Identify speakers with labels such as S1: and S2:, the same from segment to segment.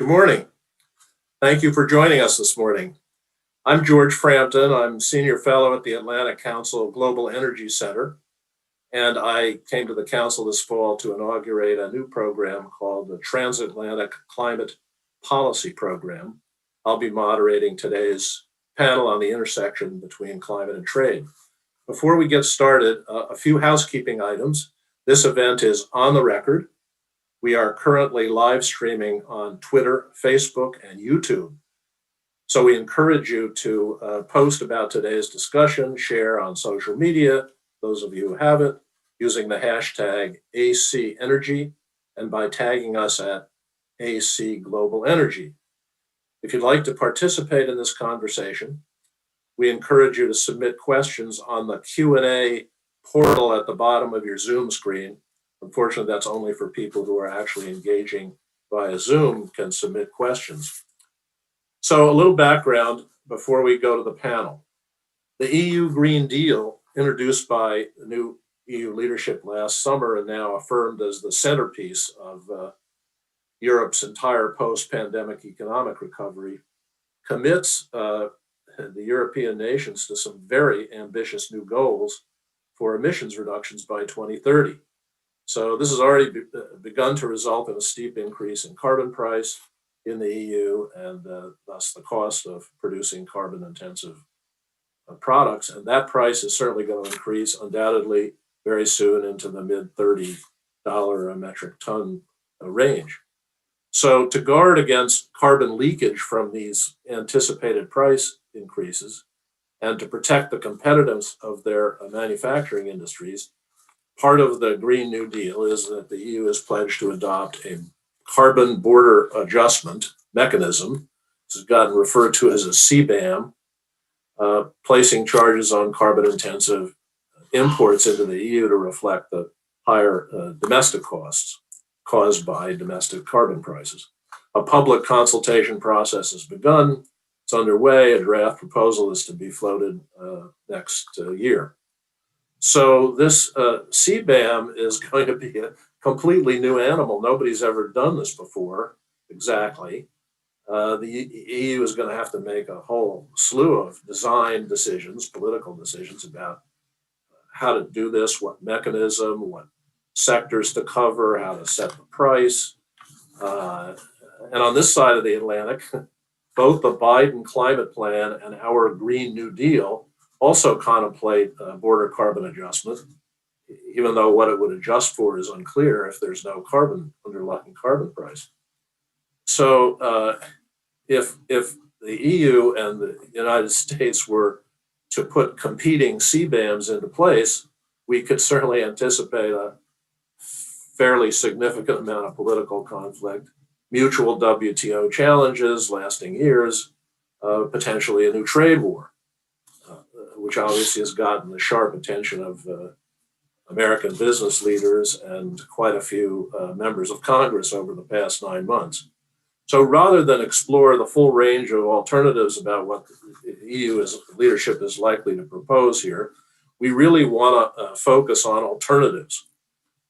S1: Good morning. Thank you for joining us this morning. I'm George Frampton. I'm Senior Fellow at the Atlantic Council Global Energy Center, and I came to the Council this fall to inaugurate a new program called the Transatlantic Climate Policy Program. I'll be moderating today's panel on the intersection between climate and trade. Before we get started, a few housekeeping items. This event is on the record. We are currently live streaming on Twitter, Facebook, and YouTube. So we encourage you to post about today's discussion, share on social media, those of you who have it, using the hashtag AC Energy and by tagging us at AC Global Energy. If you'd like to participate in this conversation, we encourage you to submit questions on the Q&A portal at the bottom of your Zoom screen. Unfortunately, that's only for people who are actually engaging via Zoom can submit questions. So a little background before we go to the panel. The EU Green Deal, introduced by the new EU leadership last summer and now affirmed as the centerpiece of Europe's entire post-pandemic economic recovery, commits the European nations to some very ambitious new goals for emissions reductions by 2030. So this has already begun to result in a steep increase in carbon price in the EU and thus the cost of producing carbon-intensive products. And that price is certainly going to increase undoubtedly very soon into the mid-$30 a metric ton range. So to guard against carbon leakage from these anticipated price increases and to protect the competitiveness of their manufacturing industries, part of the Green New Deal is that the EU has pledged to adopt a carbon border adjustment mechanism. This has gotten referred to as a CBAM, placing charges on carbon-intensive imports into the EU to reflect the higher domestic costs caused by domestic carbon prices. A public consultation process has begun. It's underway. A draft proposal is to be floated next year. So this CBAM is going to be a completely new animal. Nobody's ever done this before, exactly. The EU is going to have to make a whole slew of design decisions, political decisions about how to do this, what mechanism, what sectors to cover, how to set the price. And on this side of the Atlantic, both the Biden climate plan and our Green New Deal also contemplate border carbon adjustment, even though what it would adjust for is unclear if there's no underlying carbon price. So if the EU and the United States were to put competing CBAMs into place, we could certainly anticipate a fairly significant amount of political conflict, mutual WTO challenges lasting years, potentially a new trade war, which obviously has gotten the sharp attention of American business leaders and quite a few members of Congress over the past 9 months. So rather than explore the full range of alternatives about what the EU leadership is likely to propose here, we really want to focus on alternatives.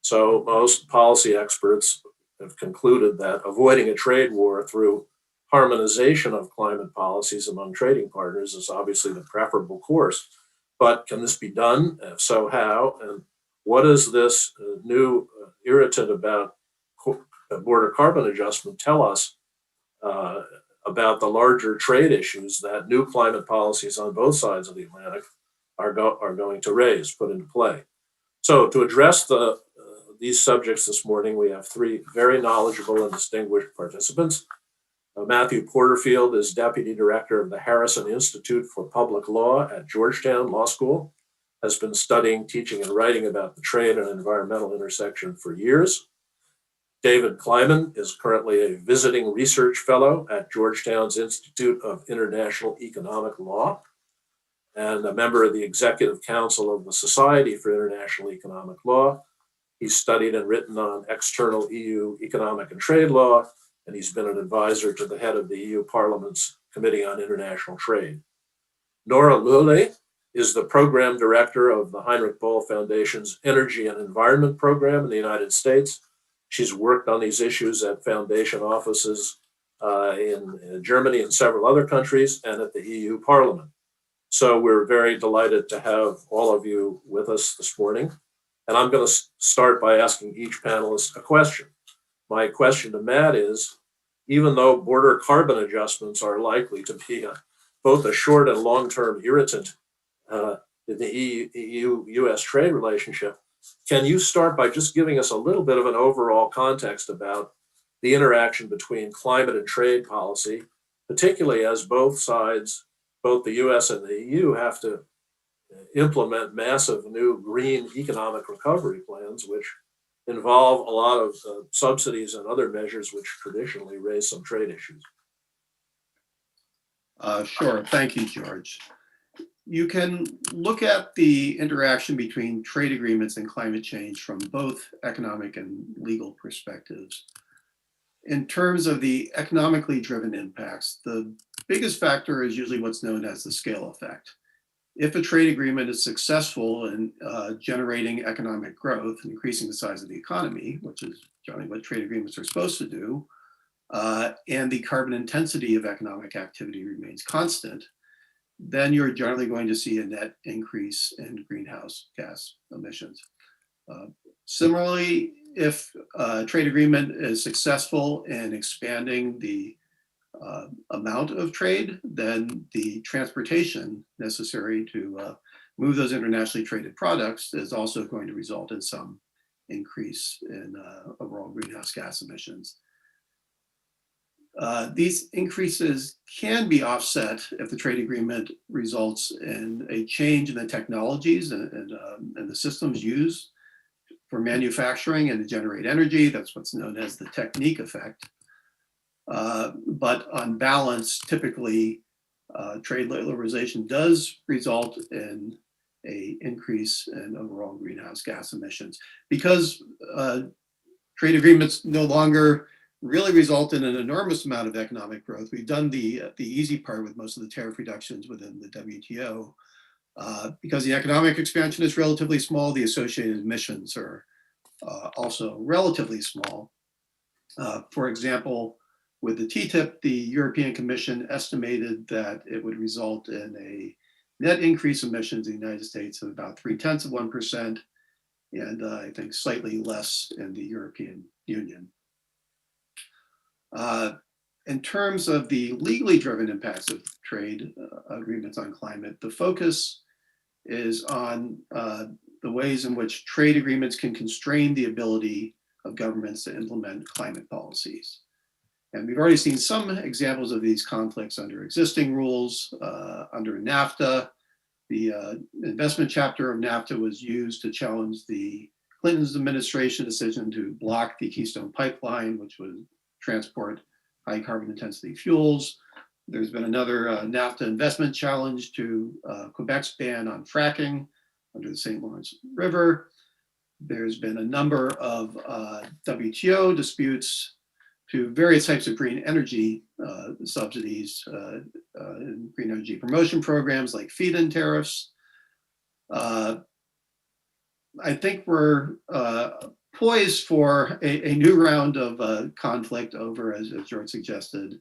S1: So most policy experts have concluded that avoiding a trade war through harmonization of climate policies among trading partners is obviously the preferable course. But can this be done? If so, how? And what does this new irritant about border carbon adjustment tell us about the larger trade issues that new climate policies on both sides of the Atlantic are going to put into play? So to address these subjects this morning, we have three very knowledgeable and distinguished participants. Matthew Porterfield is Deputy Director of the Harrison Institute for Public Law at Georgetown Law School, has been studying, teaching, and writing about the trade and environmental intersection for years. David Kleiman is currently a visiting research fellow at Georgetown's Institute of International Economic Law and a member of the Executive Council of the Society for International Economic Law. He's studied and written on external EU economic and trade law, and he's been an advisor to the head of the EU Parliament's Committee on International Trade. Nora Lule is the program director of the Heinrich Boll Foundation's Energy and Environment Program in the United States. She's worked on these issues at foundation offices in Germany and several other countries, and at the EU Parliament. So we're very delighted to have all of you with us this morning. And I'm going to start by asking each panelist a question. My question to Matt is, even though border carbon adjustments are likely to be both a short and long-term irritant in the EU-US trade relationship, can you start by just giving us a little bit of an overall context about the interaction between climate and trade policy, particularly as both sides, both the US and the EU, have to implement massive new green economic recovery plans, which involve a lot of subsidies and other measures which traditionally raise some trade issues?
S2: Sure. Thank you, George. You can look at the interaction between trade agreements and climate change from both economic and legal perspectives. In terms of the economically driven impacts, the biggest factor is usually what's known as the scale effect. If a trade agreement is successful in generating economic growth and increasing the size of the economy, which is generally what trade agreements are supposed to do, and the carbon intensity of economic activity remains constant, then you're generally going to see a net increase in greenhouse gas emissions. Similarly, if a trade agreement is successful in expanding the amount of trade, then the transportation necessary to move those internationally traded products is also going to result in some increase in overall greenhouse gas emissions. These increases can be offset if the trade agreement results in a change in the technologies and the systems used for manufacturing and to generate energy. That's what's known as the technique effect. But on balance, typically, trade liberalization does result in an increase in overall greenhouse gas emissions. Because trade agreements no longer really result in an enormous amount of economic growth. We've done the easy part with most of the tariff reductions within the WTO. Because the economic expansion is relatively small, the associated emissions are also relatively small. For example, with the TTIP, the European Commission estimated that it would result in a net increase in emissions in the United States of about 0.3%, and I think slightly less in the European Union. In terms of the legally driven impacts of trade agreements on climate, the focus is on the ways in which trade agreements can constrain the ability of governments to implement climate policies. And we've already seen some examples of these conflicts under existing rules. Under NAFTA, the investment chapter of NAFTA was used to challenge the Clinton's administration decision to block the Keystone Pipeline, which would transport high carbon intensity fuels. There's been another NAFTA investment challenge to Quebec's ban on fracking under the St. Lawrence River. There's been a number of WTO disputes to various types of green energy subsidies and green energy promotion programs like feed-in tariffs. I think we're poised for a new round of conflict over, as George suggested,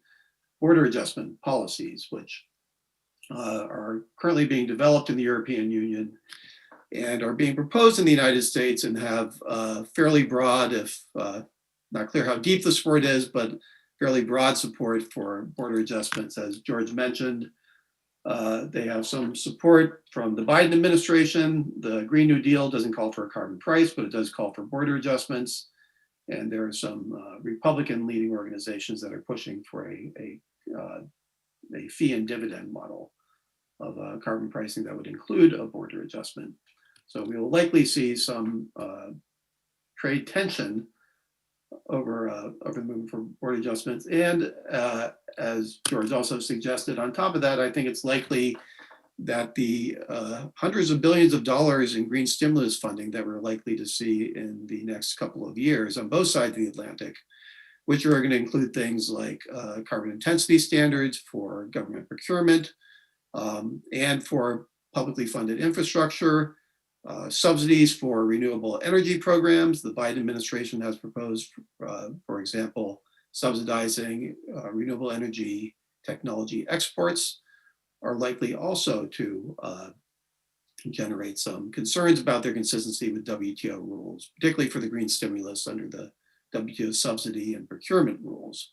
S2: border adjustment policies, which are currently being developed in the European Union and are being proposed in the United States and have fairly broad, if not clear how deep the support is, but fairly broad support for border adjustments. As George mentioned, they have some support from the Biden administration. The Green New Deal doesn't call for a carbon price, but it does call for border adjustments. And there are some Republican leading organizations that are pushing for a fee and dividend model of carbon pricing that would include a border adjustment. So we will likely see some trade tension over the movement for border adjustments. And as George also suggested, on top of that, I think it's likely that the hundreds of billions of dollars in green stimulus funding that we're likely to see in the next couple of years on both sides of the Atlantic, which are going to include things like carbon intensity standards for government procurement and for publicly funded infrastructure, subsidies for renewable energy programs. The Biden administration has proposed, for example, subsidizing renewable energy technology exports are likely also to generate some concerns about their consistency with WTO rules, particularly for the green stimulus under the WTO subsidy and procurement rules.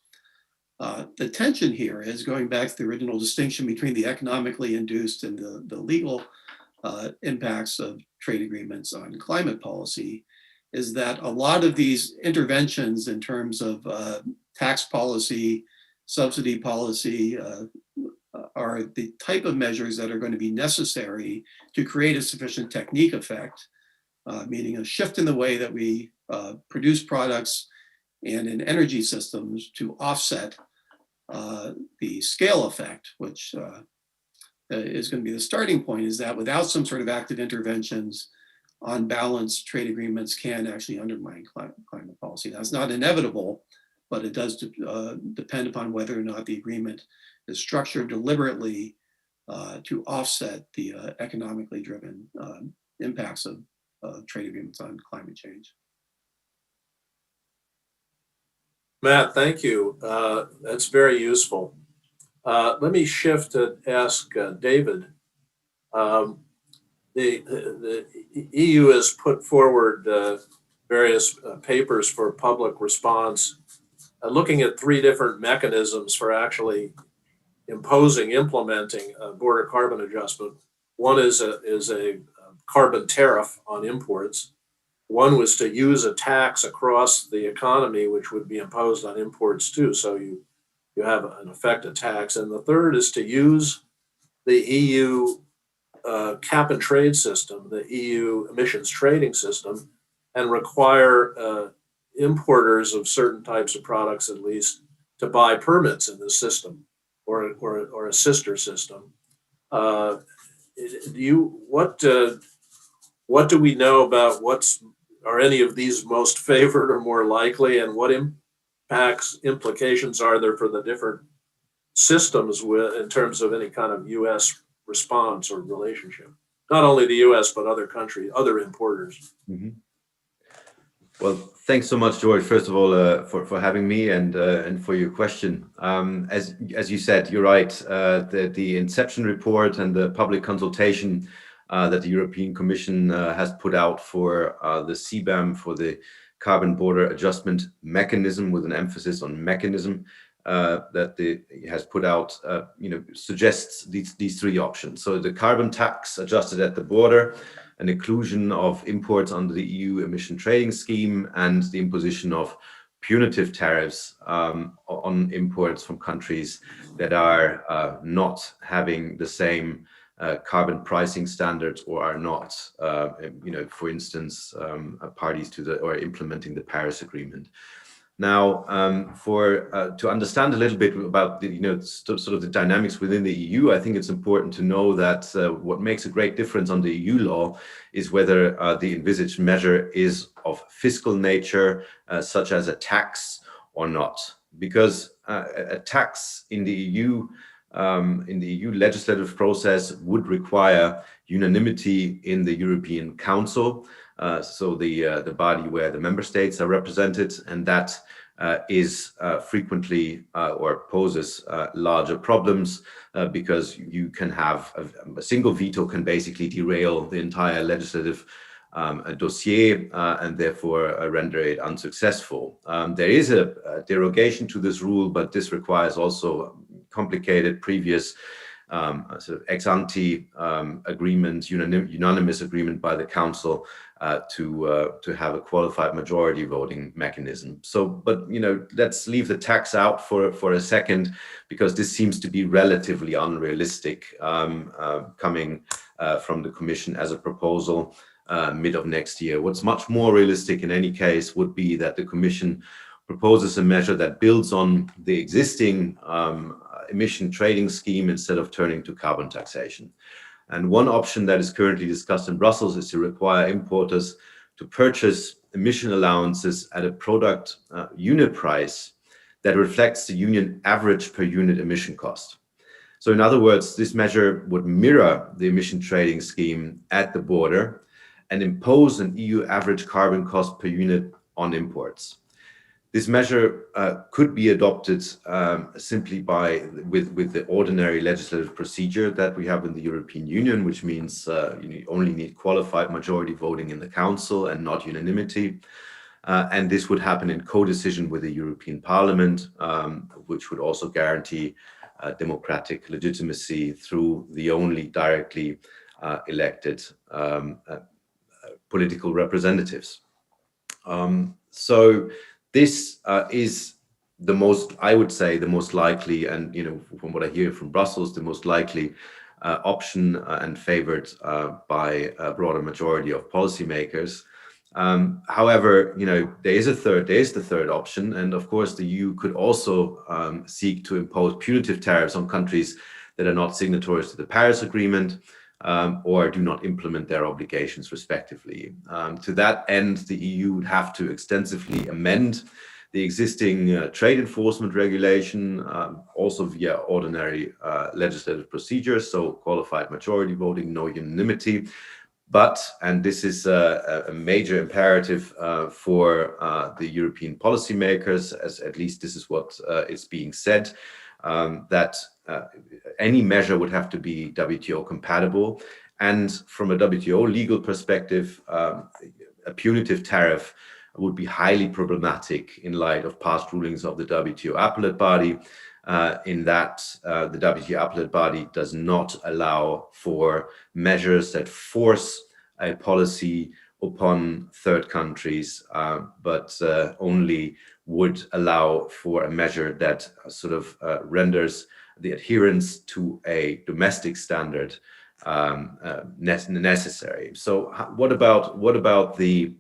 S2: The tension here is, going back to the original distinction between the economically induced and the legal impacts of trade agreements on climate policy, is that a lot of these interventions in terms of tax policy, subsidy policy, are the type of measures that are going to be necessary to create a sufficient technique effect, meaning a shift in the way that we produce products and in energy systems to offset the scale effect, which is going to be the starting point, is that without some sort of active interventions, on balance, trade agreements can actually undermine climate policy. That's not inevitable, but it does depend upon whether or not the agreement is structured deliberately to offset the economically driven impacts of trade agreements on climate change.
S1: Matt, thank you. That's very useful. Let me shift to ask David. The EU has put forward various papers for public response, looking at three different mechanisms for actually implementing a border carbon adjustment. One is a carbon tariff on imports. One was to use a tax across the economy, which would be imposed on imports too. So you have an effective tax. And the third is to use the EU cap and trade system, the EU emissions trading system, and require importers of certain types of products, at least, to buy permits in the system or a sister system. What do we know about are any of these most favored or more likely, and what implications are there for the different systems in terms of any kind of U.S. response or relationship? Not only the U.S. but other countries, other importers.
S3: Mm-hmm. Well, thanks so much, George. First of all, for having me and for your question. As you said, you're right. The Inception report and the public consultation that the European Commission has put out for the CBAM, for the Carbon Border Adjustment Mechanism, with an emphasis on mechanism, has put out, suggests these three options. So the carbon tax adjusted at the border, an inclusion of imports under the EU emission trading scheme, and the imposition of punitive tariffs on imports from countries that are not having the same carbon pricing standards, or are not, for instance, parties to or implementing the Paris Agreement. Now, to understand a little bit about the sort of the dynamics within the EU, I think it's important to know that what makes a great difference on the EU law is whether the envisaged measure is of fiscal nature, such as a tax, or not. Because a tax in the EU legislative process would require unanimity in the European Council, so the body where the member states are represented, and that is frequently or poses larger problems because you can have a single veto can basically derail the entire legislative dossier and therefore render it unsuccessful. There is a derogation to this rule, but this requires also complicated previous sort of ex-ante agreement, unanimous agreement by the Council to have a qualified majority voting mechanism. So, but let's leave the tax out for a second, because this seems to be relatively unrealistic coming from the Commission as a proposal mid of next year. What's much more realistic in any case would be that the Commission proposes a measure that builds on the existing emission trading scheme instead of turning to carbon taxation. And one option that is currently discussed in Brussels is to require importers to purchase emission allowances at a product unit price that reflects the union average per unit emission cost. So in other words, this measure would mirror the emission trading scheme at the border and impose an EU average carbon cost per unit on imports. This measure could be adopted simply with the ordinary legislative procedure that we have in the European Union, which means you only need qualified majority voting in the Council and not unanimity. And this would happen in co-decision with the European Parliament, which would also guarantee democratic legitimacy through the only directly elected political representatives. So this is the most, I would say, the most likely, and from what I hear from Brussels, the most likely option and favored by a broader majority of policymakers. However, there is the third option, and of course the EU could also seek to impose punitive tariffs on countries that are not signatories to the Paris Agreement or do not implement their obligations respectively. To that end, the EU would have to extensively amend the existing trade enforcement regulation, also via ordinary legislative procedures, so qualified majority voting, no unanimity. But, and this is a major imperative for the European policymakers, as at least this is what is being said, that any measure would have to be WTO compatible. And from a WTO legal perspective, a punitive tariff would be highly problematic in light of past rulings of the WTO appellate body, in that the WTO appellate body does not allow for measures that force a policy upon third countries, but only would allow for a measure that sort of renders the adherence to a domestic standard necessary. So what about the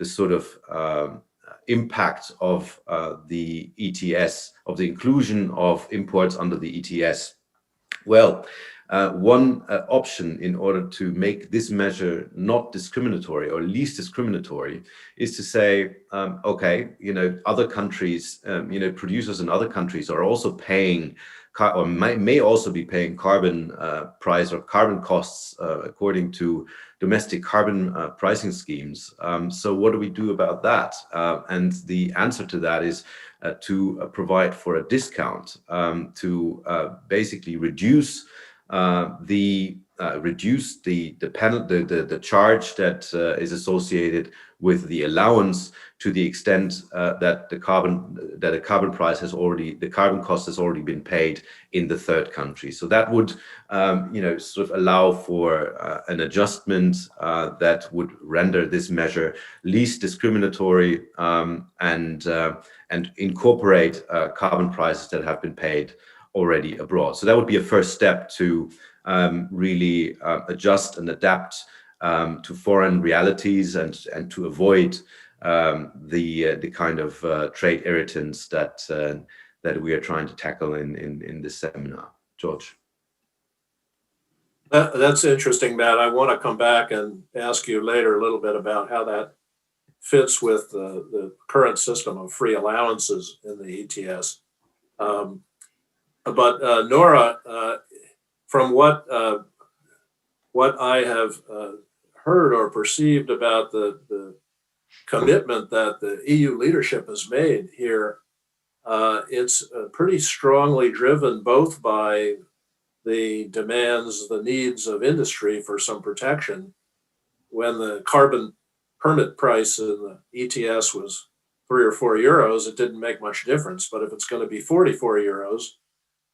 S3: sort of impact of the ETS, of the inclusion of imports under the ETS? Well, one option in order to make this measure not discriminatory or least discriminatory is to say, okay, other countries, producers in other countries are also paying or may also be paying carbon price or carbon costs according to domestic carbon pricing schemes. So what do we do about that? And the answer to that is to provide for a discount, to basically reduce the charge that is associated with the allowance to the extent that the carbon price has already, the carbon cost has already been paid in the third country. So that would sort of allow for an adjustment that would render this measure least discriminatory and incorporate carbon prices that have been paid already abroad. So that would be a first step to really adjust and adapt to foreign realities and to avoid the kind of trade irritants that we are trying to tackle in this seminar. George.
S1: That's interesting, Matt. I want to come back and ask you later a little bit about how that fits with the current system of free allowances in the ETS. But Nora, from what I have heard or perceived about the commitment that the EU leadership has made here, it's pretty strongly driven both by the demands, the needs of industry for some protection. When the carbon permit price in the ETS was 3 or 4 euros, it didn't make much difference. But if it's going to be 44 euros,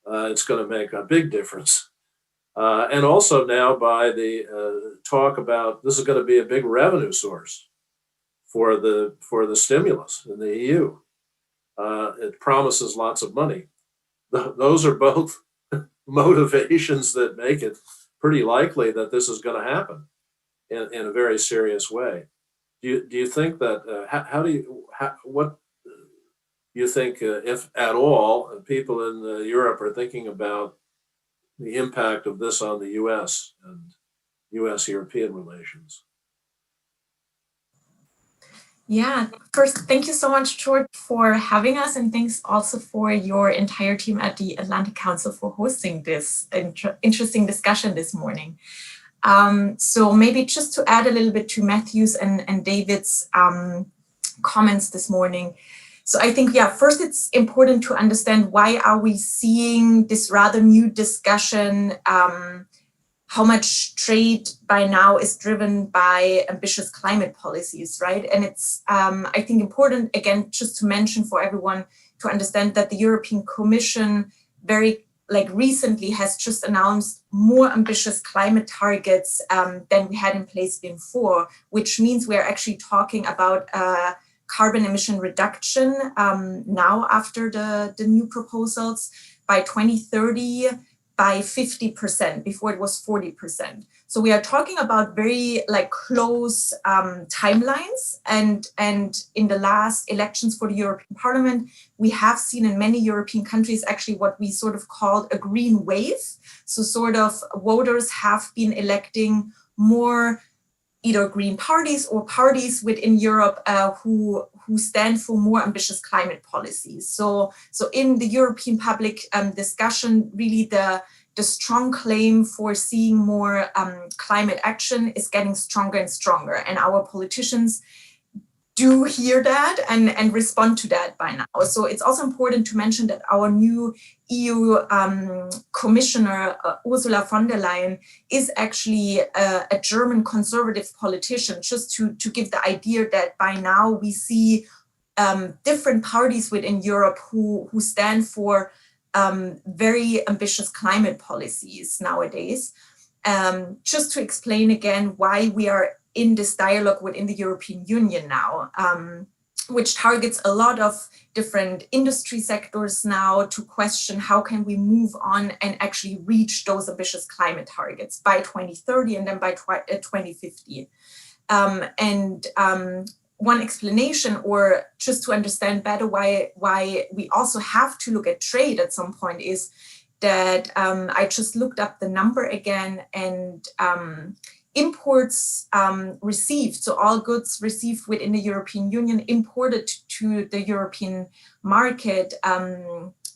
S1: it's going to make a big difference. And also now by the talk about this is going to be a big revenue source for the stimulus in the EU. It promises lots of money. Those are both motivations that make it pretty likely that this is going to happen in a very serious way. Do you think that what do you think, if at all, people in Europe are thinking about the impact of this on the U.S. and U.S.-European relations?
S4: Yeah, first, thank you so much, George, for having us, and thanks also for your entire team at the Atlantic Council for hosting this interesting discussion this morning. So maybe just to add a little bit to Matthew's and David's comments this morning. So I think, yeah, first it's important to understand why are we seeing this rather new discussion, how much trade by now is driven by ambitious climate policies, right? And it's, I think, important, again, just to mention for everyone to understand that the European Commission very recently has just announced more ambitious climate targets than we had in place before, which means we are actually talking about carbon emission reduction now after the new proposals by 2030 by 50%. Before it was 40%. So we are talking about very close timelines. And in the last elections for the European Parliament, we have seen in many European countries actually what we sort of called a green wave. So sort of voters have been electing more either green parties or parties within Europe who stand for more ambitious climate policies. So in the European public discussion, really the strong claim for seeing more climate action is getting stronger and stronger. And our politicians do hear that and respond to that by now. So it's also important to mention that our new EU Commissioner, Ursula von der Leyen, is actually a German conservative politician, just to give the idea that by now we see different parties within Europe who stand for very ambitious climate policies nowadays. Just to explain again why we are in this dialogue within the European Union now, which targets a lot of different industry sectors now to question how can we move on and actually reach those ambitious climate targets by 2030 and then by 2050. One explanation, or just to understand better why we also have to look at trade at some point, is that I just looked up the number again, and imports received, so all goods received within the European Union imported to the European market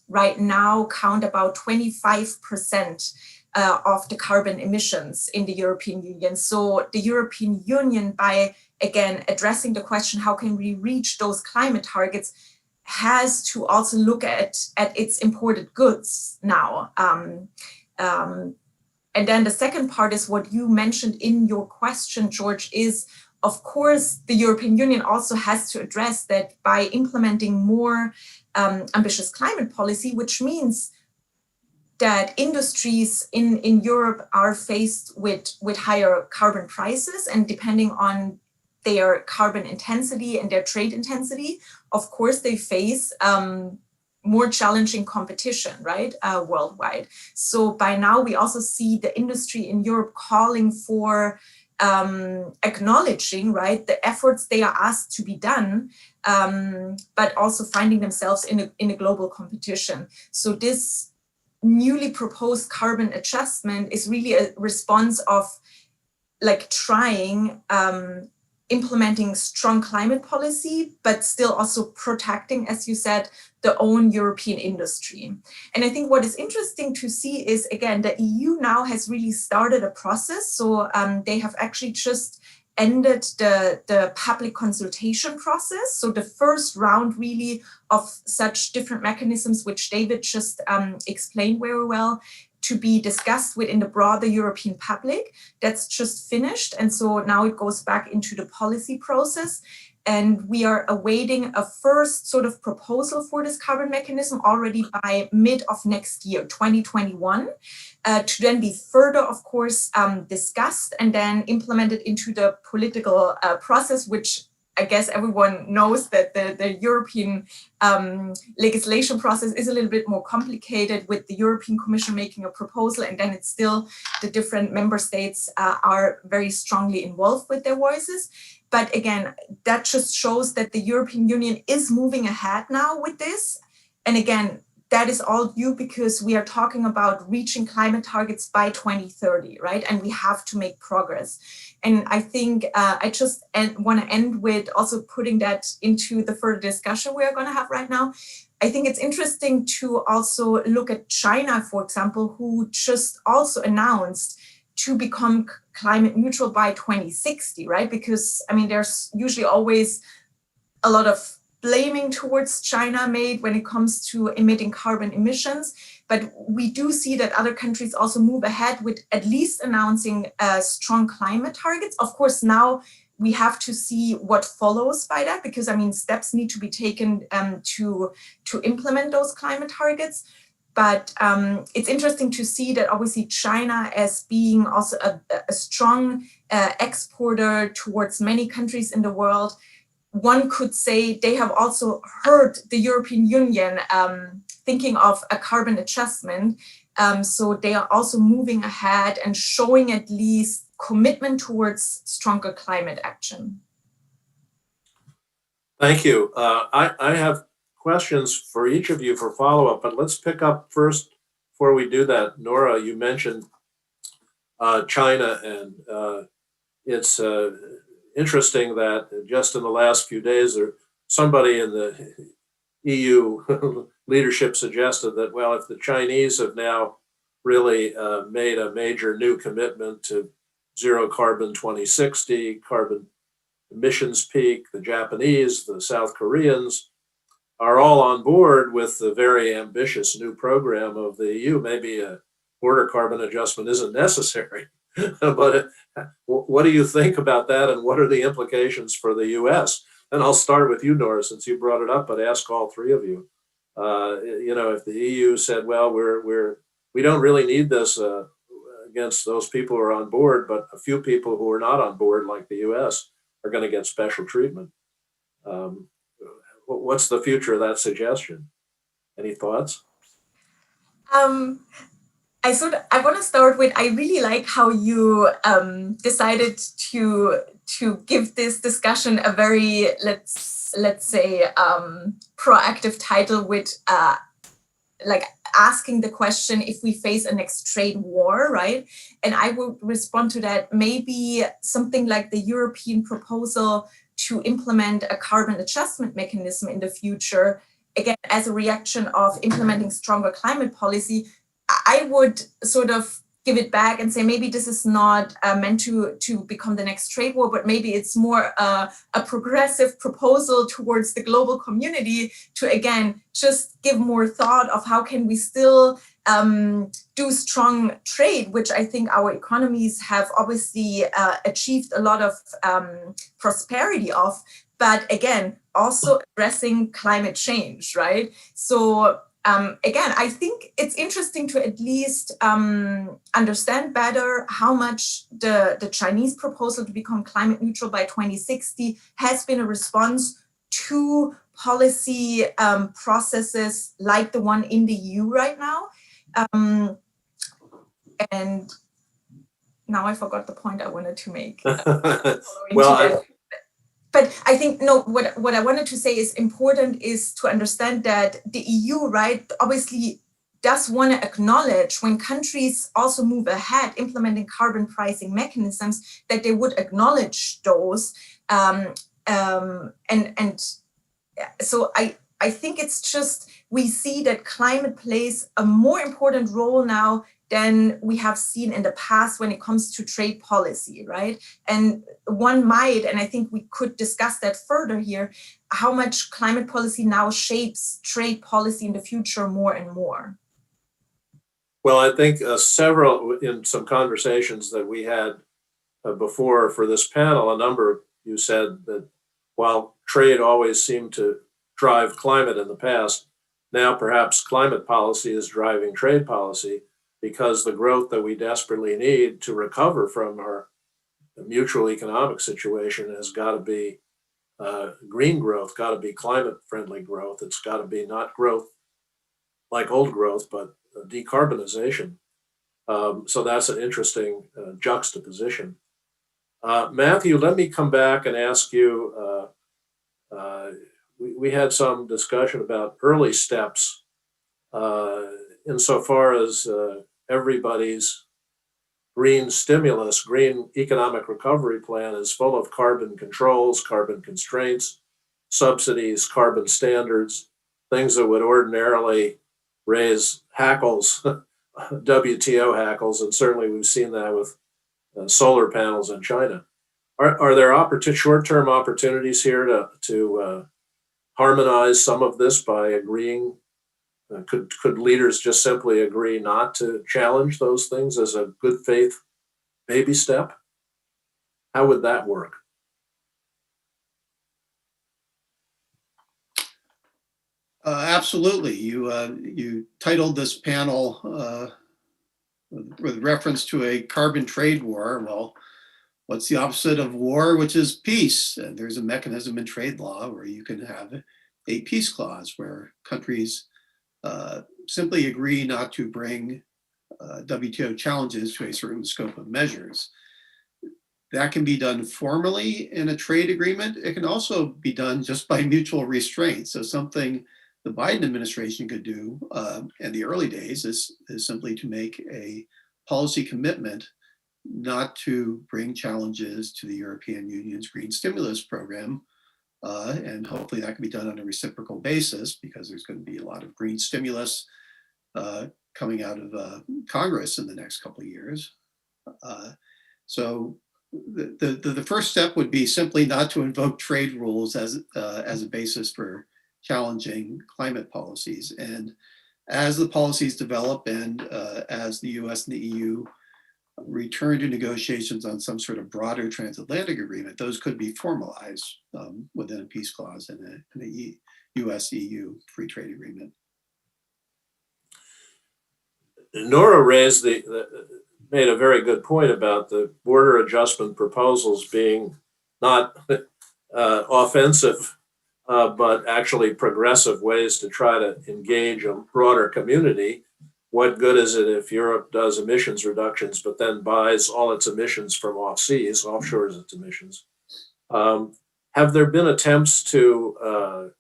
S4: right now count about 25% of the carbon emissions in the European Union. So the European Union, by again addressing the question how can we reach those climate targets, has to also look at its imported goods now. And then the second part is what you mentioned in your question, George, is of course the European Union also has to address that by implementing more ambitious climate policy, which means that industries in Europe are faced with higher carbon prices, and depending on their carbon intensity and their trade intensity, of course they face more challenging competition, right, worldwide. So by now we also see the industry in Europe calling for acknowledging, right, the efforts they are asked to be done, but also finding themselves in a global competition. So this newly proposed carbon adjustment is really a response of trying implementing strong climate policy, but still also protecting, as you said, the own European industry. And I think what is interesting to see is, again, the EU now has really started a process. So they have actually just ended the public consultation process. So the first round really of such different mechanisms, which David just explained very well, to be discussed within the broader European public, that's just finished. And so now it goes back into the policy process. And we are awaiting a first sort of proposal for this carbon mechanism already by mid of next year, 2021, to then be further, of course, discussed and then implemented into the political process, which I guess everyone knows that the European legislation process is a little bit more complicated, with the European Commission making a proposal, and then it's still the different member states are very strongly involved with their voices. But again, that just shows that the European Union is moving ahead now with this. And again, that is all due because we are talking about reaching climate targets by 2030, right? And we have to make progress. And I think I just want to end with also putting that into the further discussion we are going to have right now. I think it's interesting to also look at China, for example, who just also announced to become climate neutral by 2060, right? Because, I mean, there's usually always a lot of blaming towards China made when it comes to emitting carbon emissions. But we do see that other countries also move ahead with at least announcing strong climate targets. Of course, now we have to see what follows by that, because I mean, steps need to be taken to implement those climate targets. But it's interesting to see that obviously China, as being also a strong exporter towards many countries in the world, one could say they have also heard the European Union thinking of a carbon adjustment. So they are also moving ahead and showing at least commitment towards stronger climate action.
S1: Thank you. I have questions for each of you for follow-up, but let's pick up first before we do that. Nora, you mentioned China, and it's interesting that just in the last few days, somebody in the EU leadership suggested that, well, if the Chinese have now really made a major new commitment to zero carbon 2060, carbon emissions peak, the Japanese, the South Koreans are all on board with the very ambitious new program of the EU. Maybe a border carbon adjustment isn't necessary, but what do you think about that, and what are the implications for the US? And I'll start with you, Nora, since you brought it up, but ask all three of you. If the EU said, well, we don't really need this against those people who are on board, but a few people who are not on board, like the US, are going to get special treatment. What's the future of that suggestion? Any thoughts?
S4: I want to start with, I really like how you decided to give this discussion a very, let's say, proactive title with like asking the question if we face a next trade war, right? And I would respond to that, maybe something like the European proposal to implement a carbon adjustment mechanism in the future, again, as a reaction of implementing stronger climate policy. I would sort of give it back and say, maybe this is not meant to become the next trade war, but maybe it's more a progressive proposal towards the global community to, again, just give more thought of how can we still do strong trade, which I think our economies have obviously achieved a lot of prosperity of, but again, also addressing climate change, right? So again, I think it's interesting to at least understand better how much the Chinese proposal to become climate neutral by 2060 has been a response to policy processes like the one in the EU right now. And now I forgot the point I wanted to make. But I think, no, what I wanted to say is important is to understand that the EU, right, obviously does want to acknowledge when countries also move ahead implementing carbon pricing mechanisms, that they would acknowledge those. So I think it's just, we see that climate plays a more important role now than we have seen in the past when it comes to trade policy, right? And one might, and I think we could discuss that further here, how much climate policy now shapes trade policy in the future more and more.
S1: Well, I think in some conversations that we had before for this panel, a number of you said that while trade always seemed to drive climate in the past, now perhaps climate policy is driving trade policy, because the growth that we desperately need to recover from our mutual economic situation has got to be green growth, got to be climate friendly growth. It's got to be not growth like old growth, but decarbonization. So that's an interesting juxtaposition. Matthew, let me come back and ask you, we had some discussion about early steps insofar as everybody's green stimulus, green economic recovery plan is full of carbon controls, carbon constraints, subsidies, carbon standards, things that would ordinarily raise hackles, WTO hackles, and certainly we've seen that with solar panels in China. Are there short-term opportunities here to harmonize some of this by agreeing? Could leaders just simply agree not to challenge those things as a good faith baby step? How would that work?
S2: Absolutely. You titled this panel with reference to a carbon trade war. Well, what's the opposite of war, which is peace? And there's a mechanism in trade law where you can have a peace clause where countries simply agree not to bring WTO challenges to a certain scope of measures. That can be done formally in a trade agreement. It can also be done just by mutual restraint. So something the Biden administration could do in the early days is simply to make a policy commitment not to bring challenges to the European Union's green stimulus program. And hopefully that can be done on a reciprocal basis because there's going to be a lot of green stimulus coming out of Congress in the next couple of years. So the first step would be simply not to invoke trade rules as a basis for challenging climate policies. And as the policies develop and as the US and the EU return to negotiations on some sort of broader transatlantic agreement, those could be formalized within a peace clause in a US-EU free trade agreement.
S1: Nora made a very good point about the border adjustment proposals being not offensive, but actually progressive ways to try to engage a broader community. What good is it if Europe does emissions reductions, but then buys all its emissions from offshores its emissions? Have there been attempts to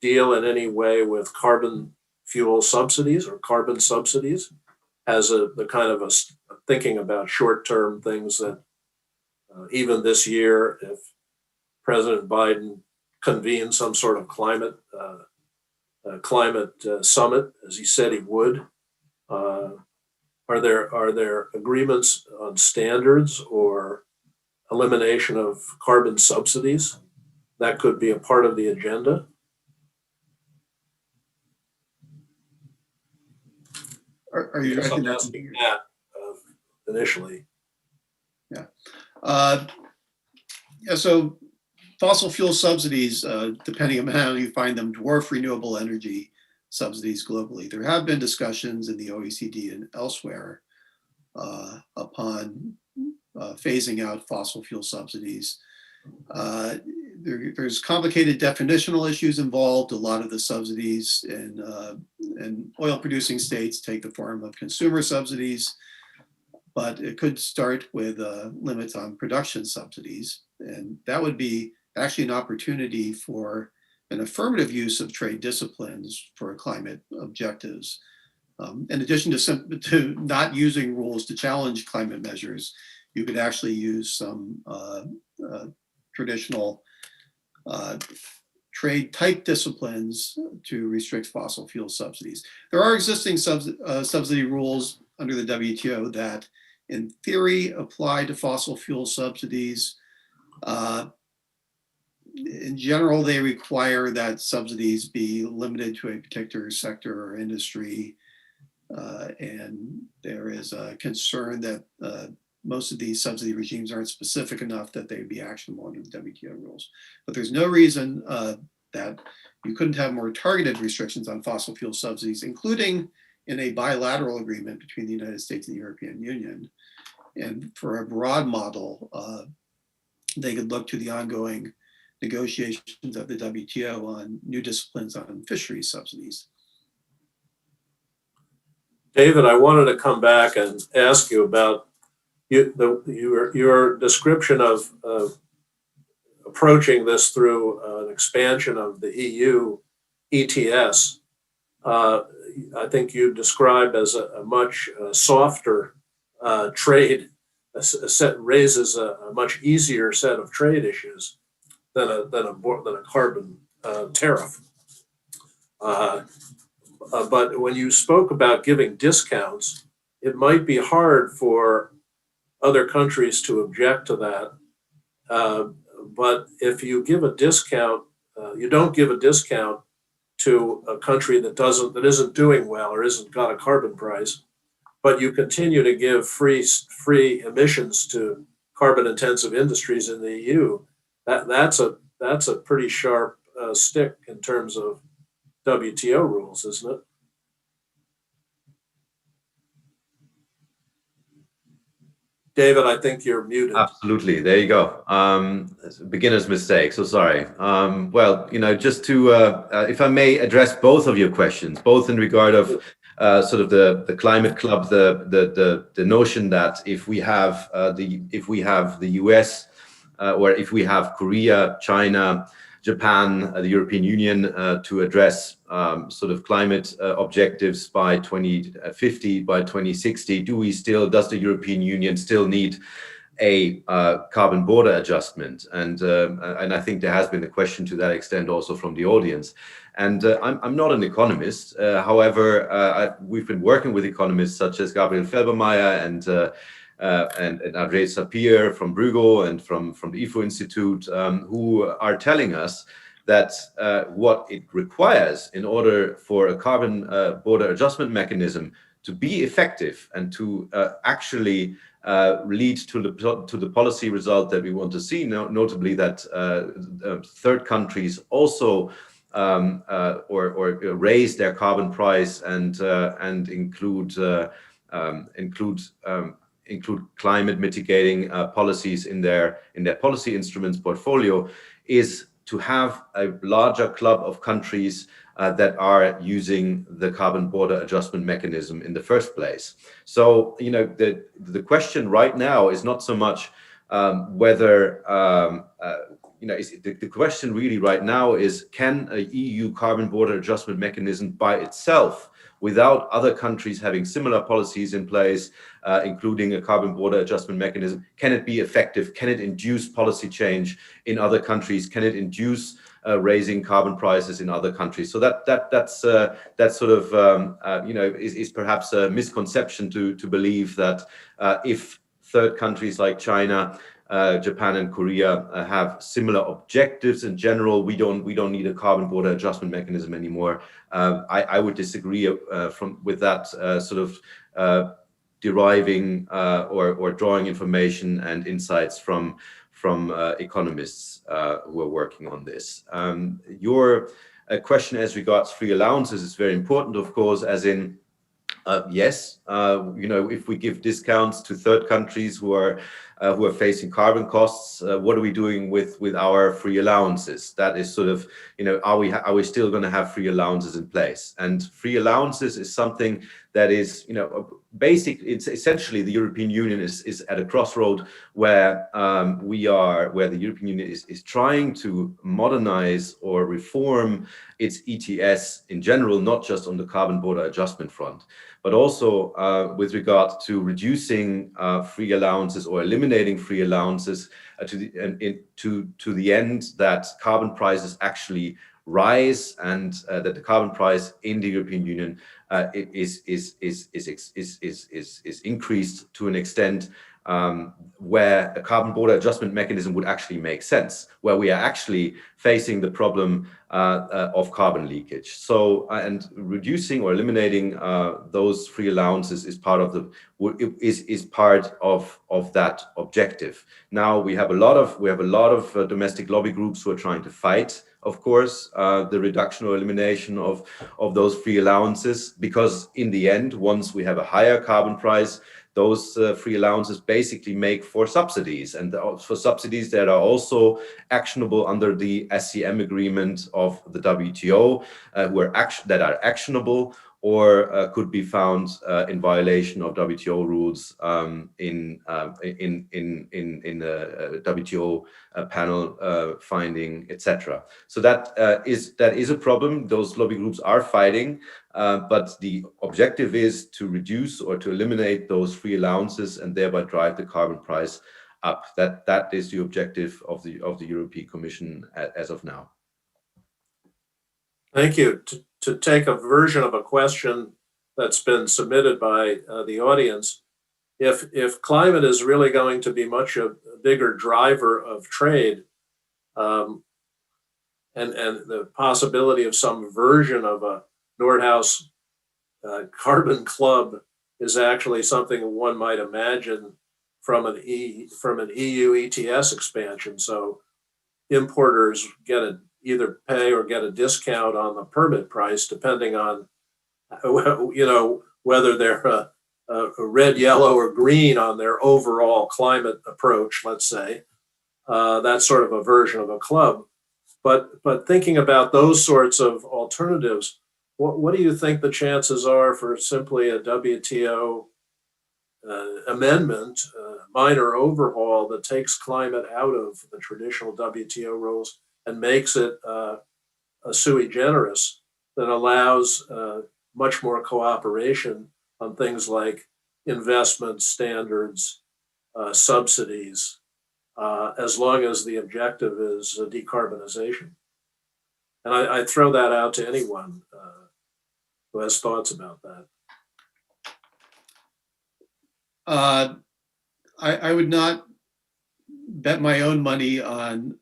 S1: deal in any way with carbon fuel subsidies or carbon subsidies as the kind of a thinking about short-term things that even this year, if President Biden convenes some sort of climate summit, as he said he would, are there agreements on standards or elimination of carbon subsidies that could be a part of the agenda?
S2: Are you
S1: I'm
S2: directing
S1: asking that initially?
S2: Yeah. Yeah. So fossil fuel subsidies, depending on how you find them, dwarf renewable energy subsidies globally. There have been discussions in the OECD and elsewhere upon phasing out fossil fuel subsidies. There's complicated definitional issues involved. A lot of the subsidies in oil producing states take the form of consumer subsidies, but it could start with limits on production subsidies. And that would be actually an opportunity for an affirmative use of trade disciplines for climate objectives. In addition to not using rules to challenge climate measures, you could actually use some traditional trade type disciplines to restrict fossil fuel subsidies. There are existing subsidy rules under the WTO that in theory apply to fossil fuel subsidies. In general, they require that subsidies be limited to a particular sector or industry. And there is a concern that most of these subsidy regimes aren't specific enough that they'd be actionable under the WTO rules. But there's no reason that you couldn't have more targeted restrictions on fossil fuel subsidies, including in a bilateral agreement between the United States and the European Union. And for a broad model, they could look to the ongoing negotiations of the WTO on new disciplines on fisheries subsidies.
S1: David, I wanted to come back and ask you about your description of approaching this through an expansion of the EU ETS. I think you described as a much softer trade, raises a much easier set of trade issues than a carbon tariff. But when you spoke about giving discounts, it might be hard for other countries to object to that. But if you give a discount you don't give a discount to a country that isn't doing well or isn't got a carbon price, but you continue to give free emissions to carbon intensive industries in the EU. That's a pretty sharp stick in terms of WTO rules, isn't it? David, I think you're muted.
S3: Absolutely. There you go. Beginner's mistake. So sorry. Well, just to, if I may address both of your questions, both in regard of sort of the climate club, the notion that if we have the US or if we have Korea, China, Japan, the European Union to address sort of climate objectives by 2050, by 2060, does the European Union still need a carbon border adjustment? And I think there has been a question to that extent also from the audience. And I'm not an economist. However, we've been working with economists such as Gabriel Felbermayr and André Sapir from Bruegel and from the IFO Institute, who are telling us that what it requires in order for a carbon border adjustment mechanism to be effective and to actually lead to the policy result that we want to see, notably that third countries also or raise their carbon price and include climate mitigating policies in their policy instruments portfolio, is to have a larger club of countries that are using the carbon border adjustment mechanism in the first place. So, the question right now is not so much whether, the question really right now is, can a EU carbon border adjustment mechanism by itself, without other countries having similar policies in place, including a carbon border adjustment mechanism, can it be effective? Can it induce policy change in other countries? Can it induce raising carbon prices in other countries? So that's sort of is perhaps a misconception to believe that if third countries like China, Japan and Korea have similar objectives in general, we don't need a carbon border adjustment mechanism anymore. I would disagree with that sort of deriving or drawing information and insights from economists who are working on this. Your question as regards free allowances is very important, of course, as in yes, if we give discounts to third countries who are facing carbon costs, what are we doing with our free allowances? That is sort of, are we still going to have free allowances in place? And free allowances is something that is, it's essentially the European Union is at a crossroad where where the European Union is trying to modernize or reform its ETS in general, not just on the carbon border adjustment front, but also with regard to reducing free allowances or eliminating free allowances to the end that carbon prices actually rise and that the carbon price in the European Union is increased to an extent where a carbon border adjustment mechanism would actually make sense, where we are actually facing the problem of carbon leakage. So, and reducing or eliminating those free allowances is part of that objective. Now we have a lot of domestic lobby groups who are trying to fight, of course, the reduction or elimination of those free allowances, because in the end, once we have a higher carbon price, those free allowances basically make for subsidies, and for subsidies that are also actionable under the SCM agreement of the WTO, that are actionable or could be found in violation of WTO rules in the WTO panel finding, etc. So that is a problem. Those lobby groups are fighting, but the objective is to reduce or to eliminate those free allowances and thereby drive the carbon price up. That is the objective of the European Commission as of now.
S1: Thank you. To take a version of a question that's been submitted by the audience, if climate is really going to be much a bigger driver of trade, and and the possibility of some version of a Nordhaus carbon club is actually something one might imagine from an EU ETS expansion. So importers either pay or get a discount on the permit price, depending on whether they're a red, yellow, or green on their overall climate approach. Let's say that's sort of a version of a club. But thinking about those sorts of alternatives, what do you think the chances are for simply a WTO amendment, minor overhaul that takes climate out of the traditional WTO rules and makes it a sui generis that allows much more cooperation on things like investment standards, subsidies, as long as the objective is decarbonization? And I throw that out to anyone who has thoughts about that.
S2: I would not bet my own money on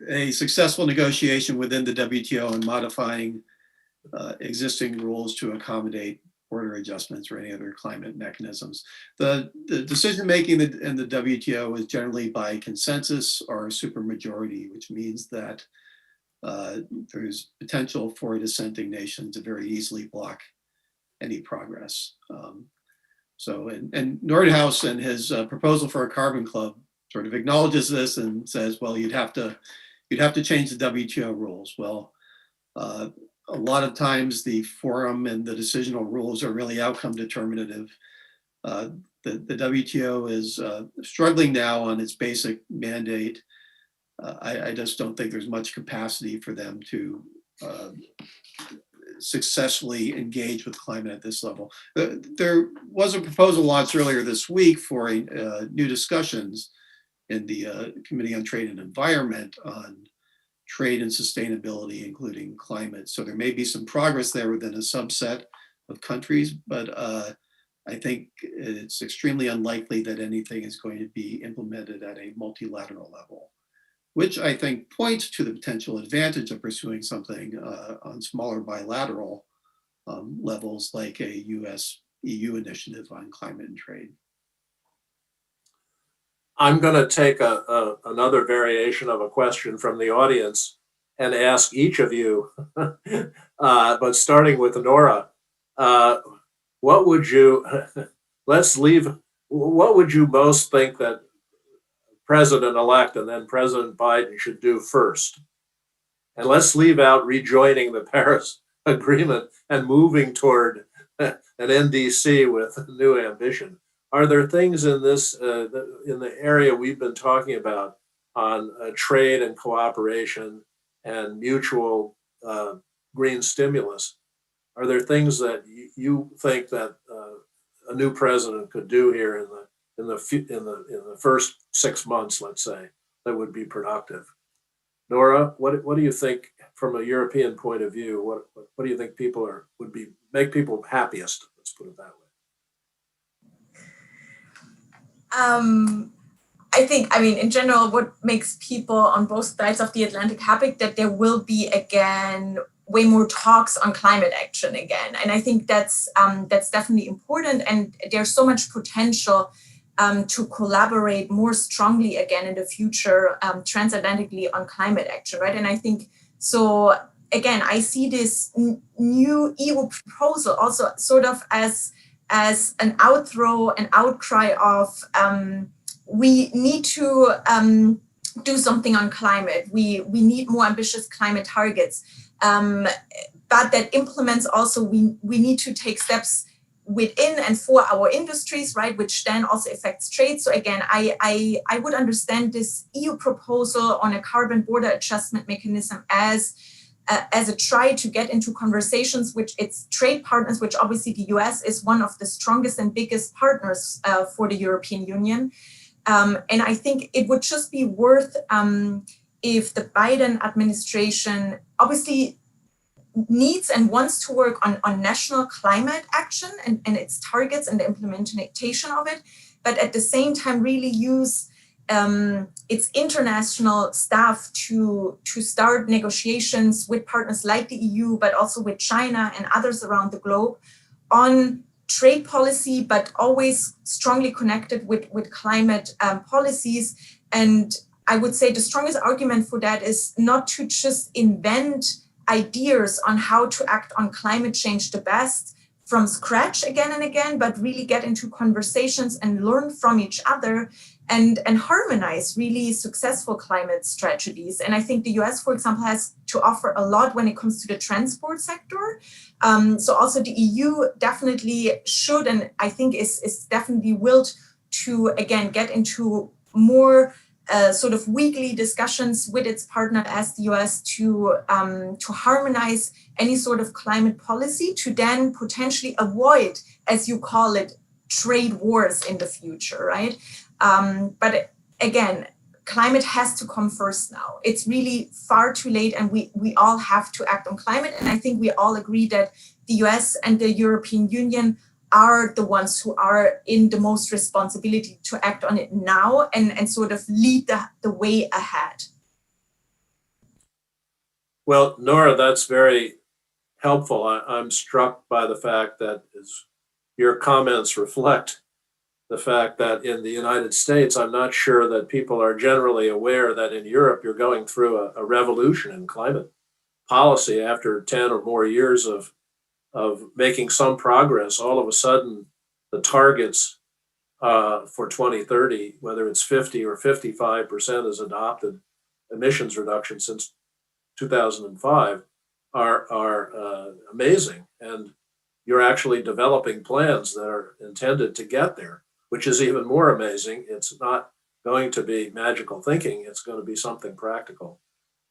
S2: a successful negotiation within the WTO and modifying existing rules to accommodate border adjustments or any other climate mechanisms. The decision making in the WTO is generally by consensus or supermajority, which means that there's potential for a dissenting nation to very easily block any progress. And Nordhaus and his proposal for a carbon club sort of acknowledges this and says, well, you'd have to change the WTO rules. Well, a lot of times the forum and the decisional rules are really outcome determinative. The WTO is struggling now on its basic mandate. I just don't think there's much capacity for them to successfully engage with climate at this level. There was a proposal launched earlier this week for new discussions in the Committee on Trade and Environment on trade and sustainability, including climate. So there may be some progress there within a subset of countries, but I think it's extremely unlikely that anything is going to be implemented at a multilateral level, which I think points to the potential advantage of pursuing something on smaller bilateral levels like a US-EU initiative on climate and trade.
S1: I'm going to take another variation of a question from the audience and ask each of you, but starting with Nora, what would you most think that President-elect and then President Biden should do first? And let's leave out rejoining the Paris Agreement and moving toward an NDC with new ambition. Are there things in this, in the area we've been talking about on trade and cooperation and mutual green stimulus? Are there things that you think that a new president could do here in the first 6 months, let's say, that would be productive? Nora, what do you think from a European point of view? What do you think would make people happiest? Let's put it that way.
S4: I mean, in general, what makes people on both sides of the Atlantic happy that there will be again way more talks on climate action again, and I think that's definitely important. And there's so much potential to collaborate more strongly again in the future transatlantically on climate action, right? And I think so. Again, I see this new EU proposal also sort of as an outcry of we need to do something on climate. We need more ambitious climate targets, but that implements also we need to take steps within and for our industries, right? Which then also affects trade. So again, I would understand this EU proposal on a carbon border adjustment mechanism as a try to get into conversations with its trade partners, which obviously the US is one of the strongest and biggest partners for the European Union. And I think it would just be worth if the Biden administration obviously needs and wants to work on national climate action and its targets and the implementation of it, but at the same time really use its international staff to start negotiations with partners like the EU, but also with China and others around the globe on trade policy, but always strongly connected with climate policies. And I would say the strongest argument for that is not to just invent ideas on how to act on climate change the best from scratch again and again, but really get into conversations and learn from each other and harmonize really successful climate strategies. And I think the US, for example, has to offer a lot when it comes to the transport sector. So also the EU definitely should, and I think is definitely willed to, again, get into more sort of weekly discussions with its partner as the US to harmonize any sort of climate policy to then potentially avoid, as you call it, trade wars in the future, right? But again, climate has to come first now. It's really far too late, and we all have to act on climate. And I think we all agree that the US and the European Union are the ones who are in the most responsibility to act on it now and sort of lead the way ahead.
S1: Well, Nora, that's very helpful. I'm struck by the fact that your comments reflect the fact that in the United States, I'm not sure that people are generally aware that in Europe, you're going through a revolution in climate policy after 10 or more years of making some progress. All of a sudden, the targets for 2030, whether it's 50 or 55% is adopted emissions reduction since 2005, are amazing. And you're actually developing plans that are intended to get there, which is even more amazing. It's not going to be magical thinking. It's going to be something practical.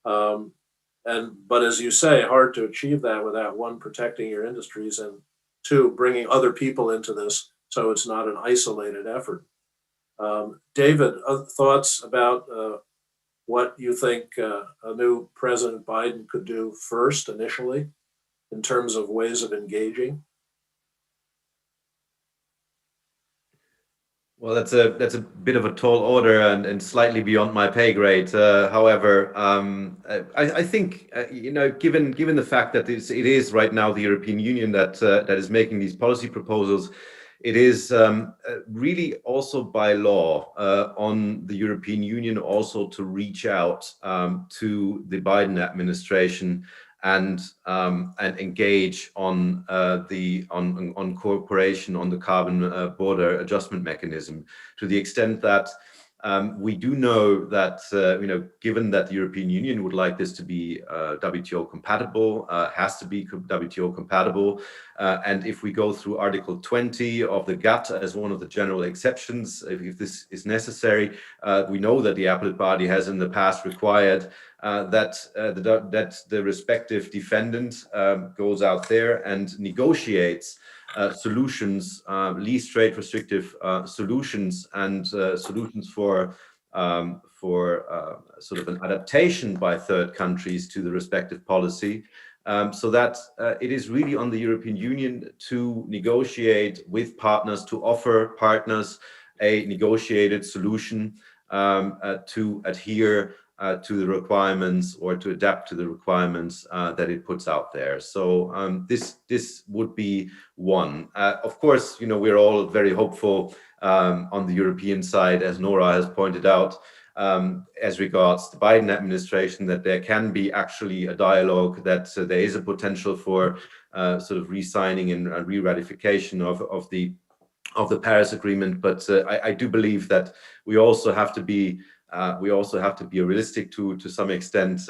S1: But as you say, hard to achieve that without one, protecting your industries, and two, bringing other people into this so it's not an isolated effort. David, thoughts about what you think a new President Biden could do first initially in terms of ways of engaging?
S3: Well, that's a bit of a tall order and slightly beyond my pay grade. However, I think given the fact that it is right now the European Union that is making these policy proposals, it is really also by law on the European Union also to reach out to the Biden administration and engage on cooperation on the carbon border adjustment mechanism, to the extent that we do know that given that the European Union would like this to be WTO compatible, has to be WTO compatible, and if we go through Article 20 of the GATT as one of the general exceptions, if this is necessary, we know that the appellate body has in the past required that the respective defendant goes out there and negotiates solutions, least trade restrictive solutions, and solutions for sort of an adaptation by third countries to the respective policy, so that it is really on the European Union to negotiate with partners, to offer partners a negotiated solution to adhere to the requirements or to adapt to the requirements that it puts out there. So this would be one. Of course, we're all very hopeful on the European side, as Nora has pointed out, as regards the Biden administration, that there can be actually a dialogue, that there is a potential for sort of re-signing and re-ratification of the Paris Agreement. But I do believe that we also have to be realistic to some extent.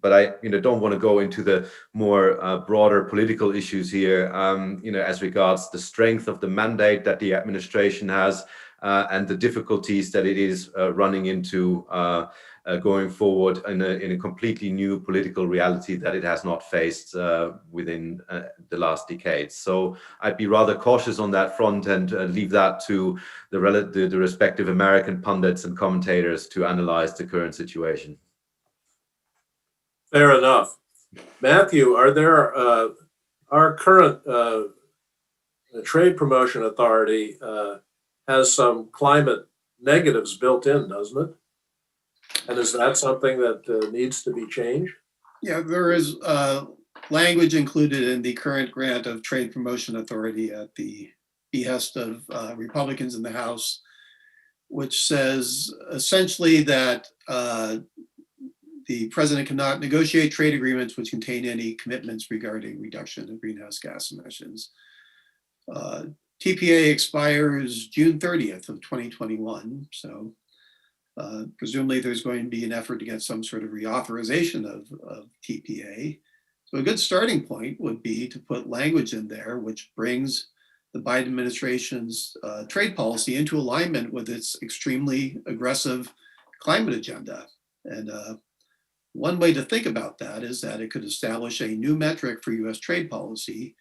S3: But I don't want to go into the more broader political issues here, as regards the strength of the mandate that the administration has and the difficulties that it is running into going forward in a completely new political reality that it has not faced within the last decades. So I'd be rather cautious on that front and leave that to the respective American pundits and commentators to analyze the current situation.
S1: Fair enough. Matthew, our current Trade Promotion Authority has some climate negatives built in, doesn't it? And is that something that needs to be changed?
S2: Yeah, there is language included in the current grant of Trade Promotion Authority at the behest of Republicans in the House, which says essentially that the president cannot negotiate trade agreements which contain any commitments regarding reduction of greenhouse gas emissions. TPA expires June 30th of 2021, so presumably there's going to be an effort to get some sort of reauthorization of TPA. So a good starting point would be to put language in there which brings the Biden administration's trade policy into alignment with its extremely aggressive climate agenda. And one way to think about that is that it could establish a new metric for US trade policy,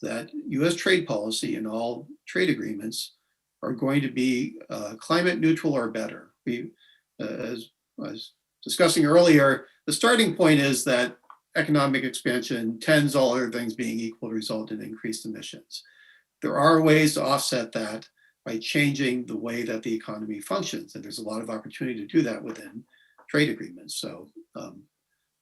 S2: that US trade policy and all trade agreements are going to be climate neutral or better. As I was discussing earlier, the starting point is that economic expansion tends, all other things being equal, to result in increased emissions. There are ways to offset that by changing the way that the economy functions, and there's a lot of opportunity to do that within trade agreements. So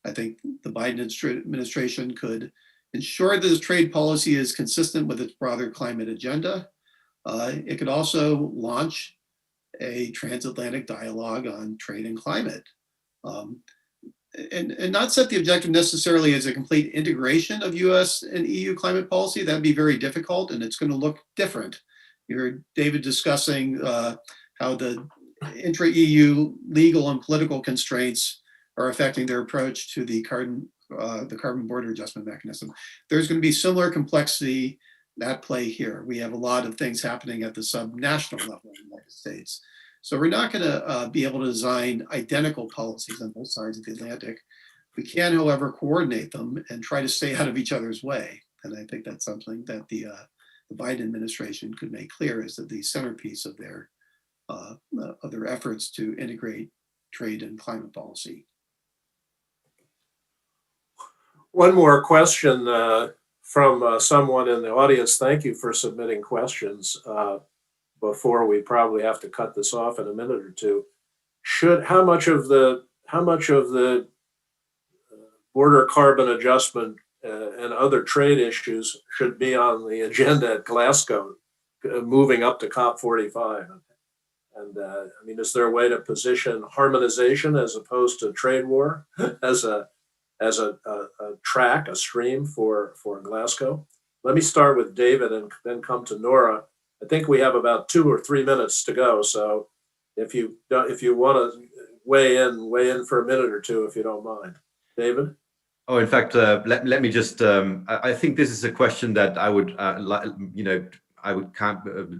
S2: I think the Biden administration could ensure that its trade policy is consistent with its broader climate agenda. It could also launch a transatlantic dialogue on trade and climate. And not set the objective necessarily as a complete integration of US and EU climate policy. That'd be very difficult, and it's going to look different. You heard David discussing how the intra-EU legal and political constraints are affecting their approach to the carbon border adjustment mechanism. There's going to be similar complexity at play here. We have a lot of things happening at the subnational level in the United States. So we're not going to be able to design identical policies on both sides of the Atlantic. We can, however, coordinate them and try to stay out of each other's way. And I think that's something that the Biden administration could make clear is that the centerpiece of their efforts to integrate trade and climate policy.
S1: One more question from someone in the audience. Thank you for submitting questions. Before we probably have to cut this off in a minute or two, how much of the border carbon adjustment and other trade issues should be on the agenda at Glasgow, moving up to COP45? And I mean, is there a way to position harmonization as opposed to trade war as a track, a stream for Glasgow? Let me start with David and then come to Nora. I think we have about 2 or 3 minutes to go. So if you want to weigh in for a minute or two, if you don't mind. David?
S3: Oh, in fact, let me just, I think this is a question that I would,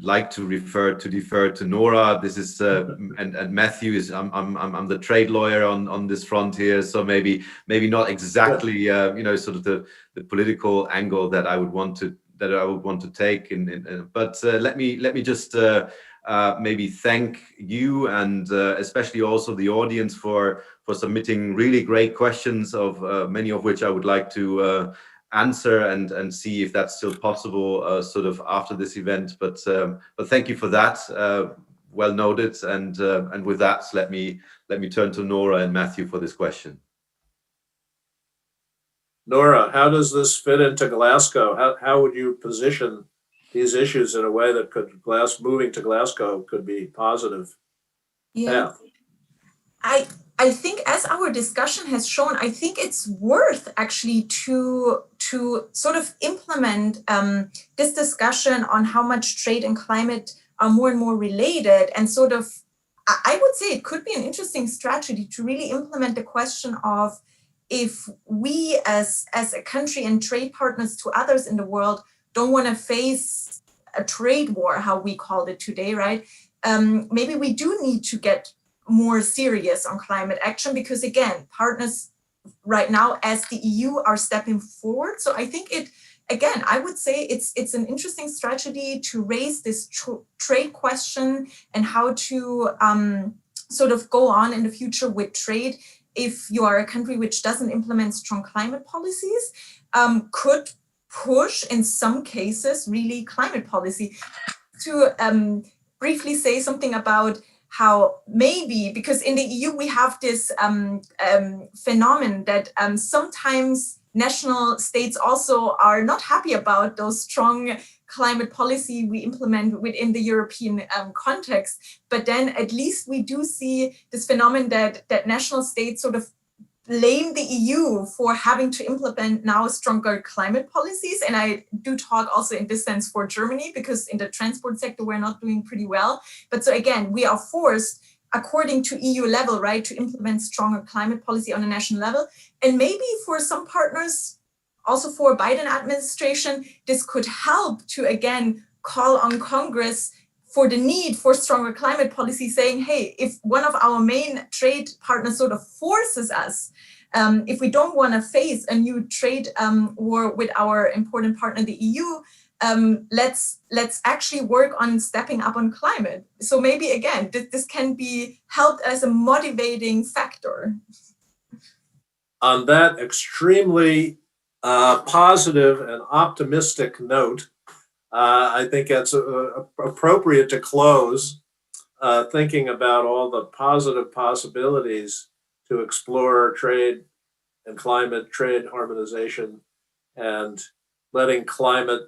S3: like to defer to Nora. This is, and Matthew is, I'm the trade lawyer on this front here. So maybe not exactly, sort of the political angle that I would want to take but let me just maybe thank you and especially also the audience for submitting really great questions, of many of which I would like to answer and see if that's still possible sort of after this event. But thank you for that. Well noted. And with that, let me turn to Nora and Matthew for this question.
S1: Nora, how does this fit into Glasgow? How would you position these issues in a way that moving to Glasgow could be positive?
S4: Yeah. I think, as our discussion has shown, I think it's worth actually to sort of implement this discussion on how much trade and climate are more and more related, and sort of, I would say it could be an interesting strategy to really implement the question of, if we as a country and trade partners to others in the world don't want to face a trade war, how we called it today, right? Maybe we do need to get more serious on climate action, because again, partners right now as the EU are stepping forward. So I think I would say it's an interesting strategy to raise this trade question and how to sort of go on in the future with trade. If you are a country which doesn't implement strong climate policies, could push in some cases really climate policy. To briefly say something about how maybe, because in the EU we have this phenomenon that sometimes national states also are not happy about those strong climate policy we implement within the European context. But then at least we do see this phenomenon that national states sort of blame the EU for having to implement now stronger climate policies. And I do talk also in this sense for Germany, because in the transport sector, we're not doing pretty well. But so again, we are forced, according to EU level, right, to implement stronger climate policy on a national level. And maybe for some partners, also for Biden administration, this could help to, again, call on Congress for the need for stronger climate policy, saying, hey, if one of our main trade partners sort of forces us, if we don't want to face a new trade war with our important partner, the EU, let's actually work on stepping up on climate. So maybe, again, this can be helped as a motivating factor.
S1: On that extremely positive and optimistic note, I think it's appropriate to close thinking about all the positive possibilities to explore trade and climate trade harmonization and letting climate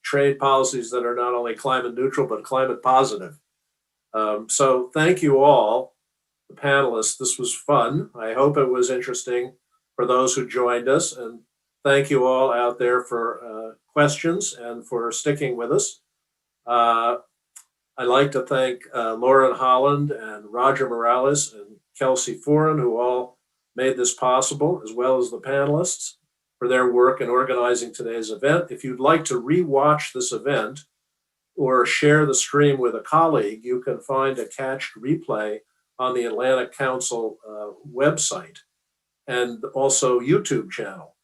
S1: trade policies that are not only climate neutral, but climate positive. So thank you all, the panelists. This was fun. I hope it was interesting for those who joined us. And thank you all out there for questions and for sticking with us. I'd like to thank Lauren Holland and Roger Morales and Kelsey Foran, who all made this possible, as well as the panelists for their work in organizing today's event. If you'd like to rewatch this event or share the stream with a colleague, you can find a cached replay on the Atlantic Council website and also YouTube channel.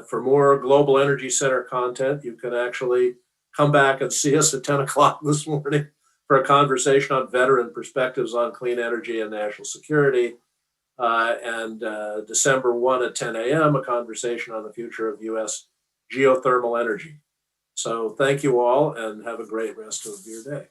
S1: For more Global Energy Center content, you can actually come back and see us at 10 o'clock this morning for a conversation on veteran perspectives on clean energy and national security. And December 1 at 10 a.m., a conversation on the future of U.S. geothermal energy. So thank you all and have a great rest of your day.